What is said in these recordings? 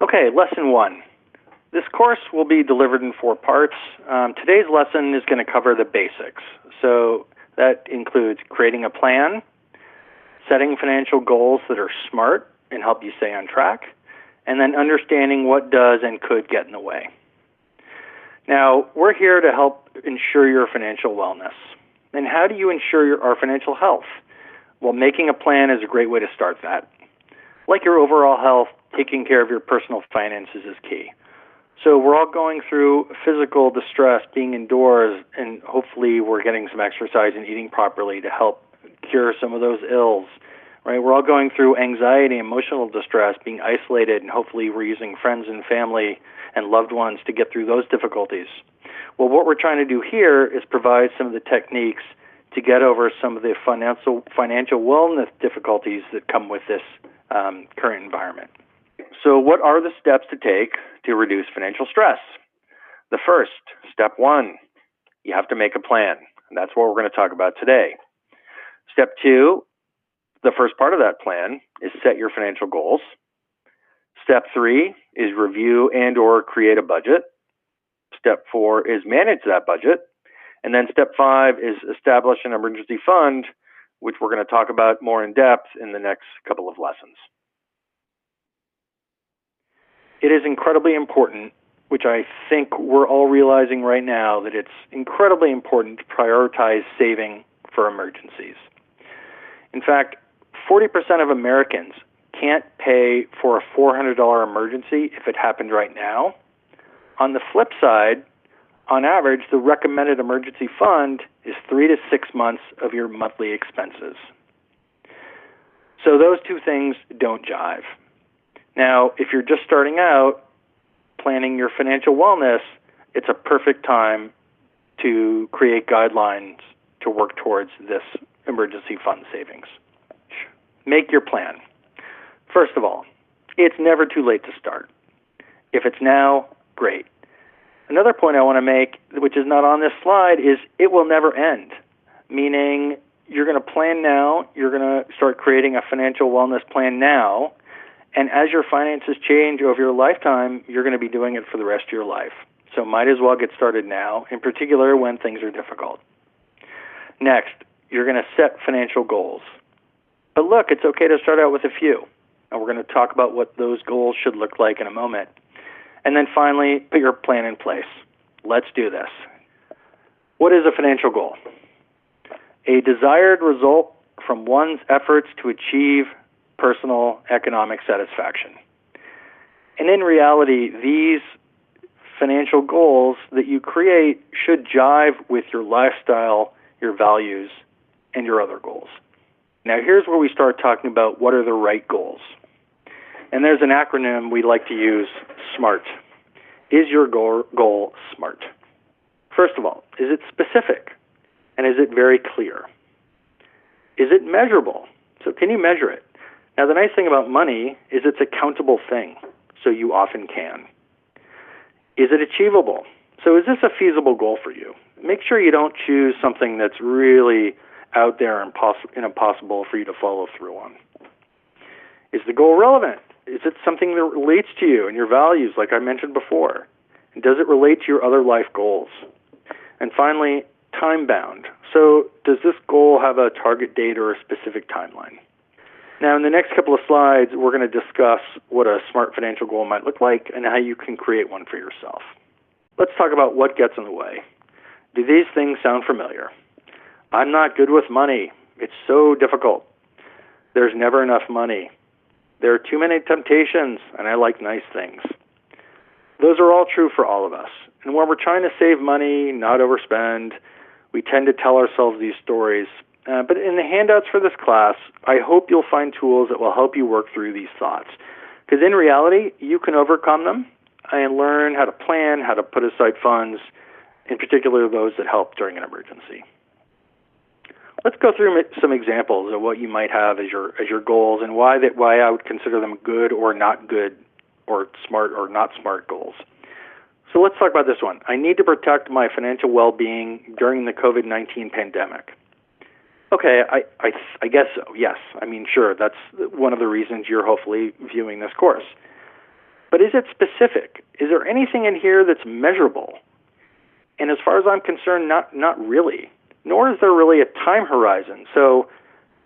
Okay, lesson 1. This course will be delivered in 4 parts. Today's lesson is going to cover the basics. So that includes creating a plan, setting financial goals that are smart and help you stay on track, and then understanding what does and could get in the way. Now, we're here to help ensure your financial wellness. And how do you ensure our financial health? Well, making a plan is a great way to start that. Like your overall health, taking care of your personal finances is key. So we're all going through physical distress, being indoors, and hopefully we're getting some exercise and eating properly to help cure some of those ills. Right? We're all going through anxiety, emotional distress, being isolated, and hopefully we're using friends and family and loved ones to get through those difficulties. Well, what we're trying to do here is provide some of the techniques to get over some of the financial wellness difficulties that come with this current environment. So what are the steps to take to reduce financial stress? The first, step 1, you have to make a plan. And that's what we're going to talk about today. Step 2, the first part of that plan is set your financial goals. Step 3 is review and or create a budget. Step 4 is manage that budget. And then step 5 is establish an emergency fund, which we're going to talk about more in depth in the next couple of lessons. It is incredibly important, which I think we're all realizing right now, that it's incredibly important to prioritize saving for emergencies. In fact, 40% of Americans can't pay for a $400 emergency if it happened right now. On the flip side, on average, the recommended emergency fund is 3 to 6 months of your monthly expenses. So those two things don't jive. Now, if you're just starting out planning your financial wellness, it's a perfect time to create guidelines to work towards this emergency fund savings. Make your plan. First of all, it's never too late to start. If it's now, great. Another point I want to make, which is not on this slide, is it will never end, meaning you're going to plan now, you're going to start creating a financial wellness plan now, and as your finances change over your lifetime, you're going to be doing it for the rest of your life. So might as well get started now, in particular when things are difficult. Next, you're going to set financial goals. But look, it's okay to start out with a few, and we're going to talk about what those goals should look like in a moment. And then finally, put your plan in place. Let's do this. What is a financial goal? A desired result from one's efforts to achieve personal economic satisfaction. And in reality, these financial goals that you create should jive with your lifestyle, your values, and your other goals. Now, here's where we start talking about what are the right goals. And there's an acronym we like to use, SMART. Is your goal SMART? First of all, is it specific? And is it very clear? Is it measurable? So can you measure it? Now, the nice thing about money is it's a countable thing, so you often can. Is it achievable? So is this a feasible goal for you? Make sure you don't choose something that's really out there and impossible for you to follow through on. Is the goal relevant? Is it something that relates to you and your values, like I mentioned before? And does it relate to your other life goals? And finally, time-bound. So does this goal have a target date or a specific timeline? Now, in the next couple of slides, we're going to discuss what a SMART financial goal might look like and how you can create one for yourself. Let's talk about what gets in the way. Do these things sound familiar? I'm not good with money. It's so difficult. There's never enough money. There are too many temptations, and I like nice things. Those are all true for all of us. And when we're trying to save money, not overspend, we tend to tell ourselves these stories. But in the handouts for this class, I hope you'll find tools that will help you work through these thoughts. Because in reality, you can overcome them and learn how to plan, how to put aside funds, in particular those that help during an emergency. Let's go through some examples of what you might have as your goals and why I would consider them good or not good or smart or not smart goals. So let's talk about this one. I need to protect my financial well-being during the COVID-19 pandemic. Okay, I guess so, yes. I mean, sure, that's one of the reasons you're hopefully viewing this course. But is it specific? Is there anything in here that's measurable? And as far as I'm concerned, not really. Nor is there really a time horizon. So,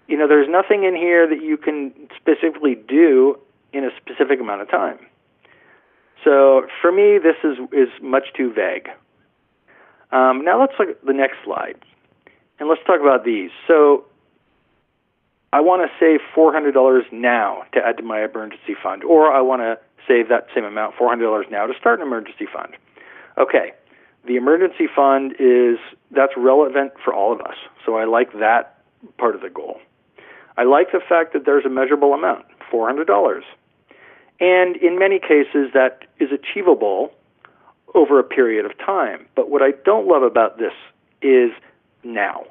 there's nothing in here that you can specifically do in a specific amount of time. So for me, this is much too vague. Now let's look at the next slide, and let's talk about these. So I want to save $400 now to add to my emergency fund, or I want to save that same amount, $400 now, to start an emergency fund. Okay, the emergency fund that's relevant for all of us, so I like that part of the goal. I like the fact that there's a measurable amount, $400. And in many cases, that is achievable over a period of time. But what I don't love about this is now.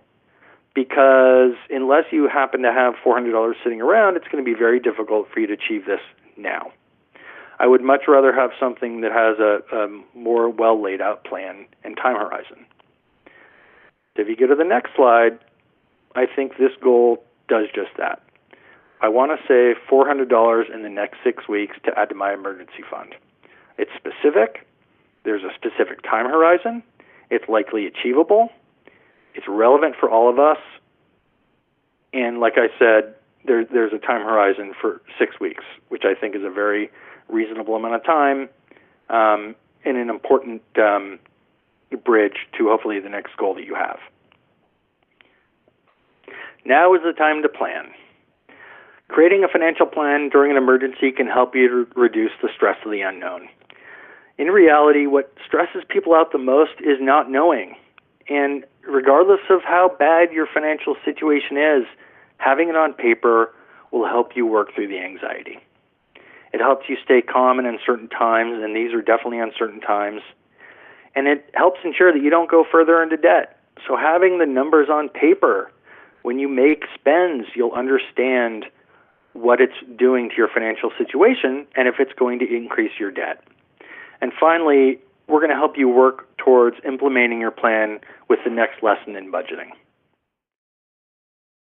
Because unless you happen to have $400 sitting around, it's going to be very difficult for you to achieve this now. I would much rather have something that has a more well laid out plan and time horizon. If you go to the next slide, I think this goal does just that. I want to save $400 in the next 6 weeks to add to my emergency fund. It's specific. There's a specific time horizon. It's likely achievable. It's relevant for all of us. And like I said, there's a time horizon for 6 weeks, which I think is a very reasonable amount of time and an important bridge to hopefully the next goal that you have. Now is the time to plan. Creating a financial plan during an emergency can help you to reduce the stress of the unknown. In reality, what stresses people out the most is not knowing. And regardless of how bad your financial situation is, having it on paper will help you work through the anxiety. It helps you stay calm in uncertain times, and these are definitely uncertain times. And it helps ensure that you don't go further into debt. So having the numbers on paper, when you make spends, you'll understand what it's doing to your financial situation and if it's going to increase your debt. And finally, we're going to help you work towards implementing your plan with the next lesson in budgeting.